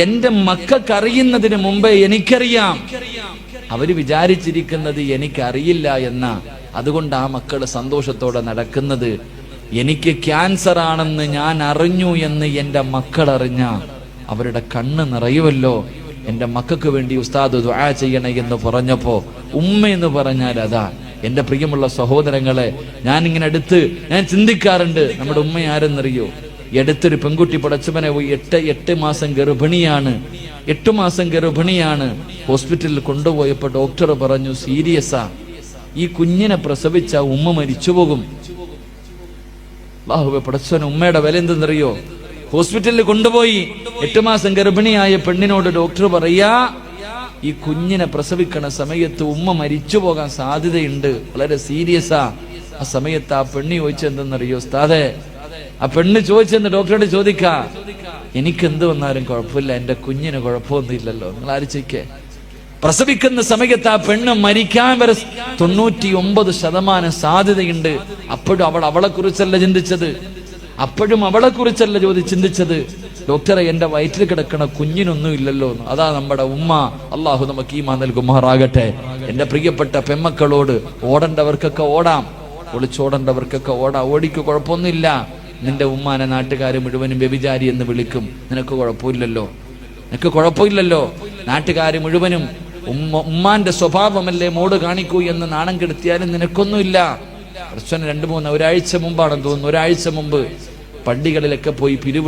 എന്റെ മക്കൾക്ക് അറിയുന്നതിന് മുമ്പേ എനിക്കറിയാം. അവര് വിചാരിച്ചിരിക്കുന്നത് എനിക്കറിയില്ല എന്നാ. അതുകൊണ്ട് ആ മക്കൾ സന്തോഷത്തോടെ നടക്കുന്നത്. എനിക്ക് ക്യാൻസർ ആണെന്ന് ഞാൻ അറിഞ്ഞു എന്ന് എൻ്റെ മക്കൾ അറിഞ്ഞ അവരുടെ കണ്ണ് നിറയുമല്ലോ. എൻ്റെ മക്കൾക്ക് വേണ്ടി ഉസ്താദ് ദുആ ചെയ്യണേ എന്ന് പറഞ്ഞപ്പോ ഉമ്മ എന്ന് പറഞ്ഞാൽ അതാ. എൻ്റെ പ്രിയമുള്ള സഹോദരങ്ങളെ, ഞാൻ ചിന്തിക്കാറുണ്ട്, നമ്മുടെ ഉമ്മ ആരെന്നറിയോ? അടുത്തൊരു പെൺകുട്ടി പടച്ചവനെ 8 മാസം ഗർഭിണിയാണ്. 8 മാസം ഗർഭിണിയാണ്. ഹോസ്പിറ്റലിൽ കൊണ്ടുപോയപ്പോ ഡോക്ടർ പറഞ്ഞു സീരിയസാ, ഈ കുഞ്ഞിനെ പ്രസവിച്ച ഉമ്മ മരിച്ചുപോകും. അല്ലാഹുവേ പടച്ചവനെ, ഉമ്മയുടെ വില എന്തെന്നറിയോ? ഹോസ്പിറ്റലിൽ കൊണ്ടുപോയി 8 മാസം ഗർഭിണിയായ പെണ്ണിനോട് ഡോക്ടർ പറയാ, ഈ കുഞ്ഞിനെ പ്രസവിക്കണ സമയത്ത് ഉമ്മ മരിച്ചു പോകാൻ സാധ്യതയുണ്ട്, വളരെ സീരിയസാ. ആ സമയത്ത് ആ പെണ്ണ് ചോദിച്ചെന്തെന്നറിയോ ഉസ്താദേ? ആ പെണ്ണ് ചോദിച്ചെന്ന് ഡോക്ടറോട് ചോദിക്കാ, എനിക്കെന്ത് വന്നാലും കുഴപ്പമില്ല, എന്റെ കുഞ്ഞിന് കുഴപ്പമൊന്നുമില്ലല്ലോ. നിങ്ങൾ ആലോചിക്കേ, പ്രസവിക്കുന്ന സമയത്ത് ആ പെണ്ണ് മരിക്കാൻ വരെ 99% സാധ്യതയുണ്ട്. അപ്പോഴും അവളെ കുറിച്ചല്ല ചിന്തിച്ചത്. ചിന്തിച്ചത് ഡോക്ടറെ, എന്റെ വയറ്റിൽ കിടക്കണ കുഞ്ഞിനൊന്നും ഇല്ലല്ലോ. അതാ നമ്മുടെ ഉമ്മ. അള്ളാഹു നമുക്ക് ഈമാൻ നൽകുമാറാകട്ടെ. എന്റെ പ്രിയപ്പെട്ട പെമ്മക്കളോട്, ഓടേണ്ടവർക്കൊക്കെ ഓടാം, ഒളിച്ചോടേണ്ടവർക്കൊക്കെ ഓടാം. ഓടിക്ക് കുഴപ്പമൊന്നുമില്ല. നിന്റെ ഉമ്മാനെ നാട്ടുകാർ മുഴുവനും വ്യഭിചാരി എന്ന് വിളിക്കും, നിനക്ക് കുഴപ്പമില്ലല്ലോ. നാട്ടുകാർ മുഴുവനും ഉമ്മാന്റെ സ്വഭാവമല്ലേ മോട് കാണിക്കൂ എന്ന് നാണം കെടുത്തിയാലും നിനക്കൊന്നുമില്ല. പ്രശ്നം 2-3 ഒരാഴ്ച മുമ്പാണെന്ന് തോന്നുന്നു, ഒരാഴ്ച മുമ്പ് പള്ളികളിലൊക്കെ പോയി പിരിവ്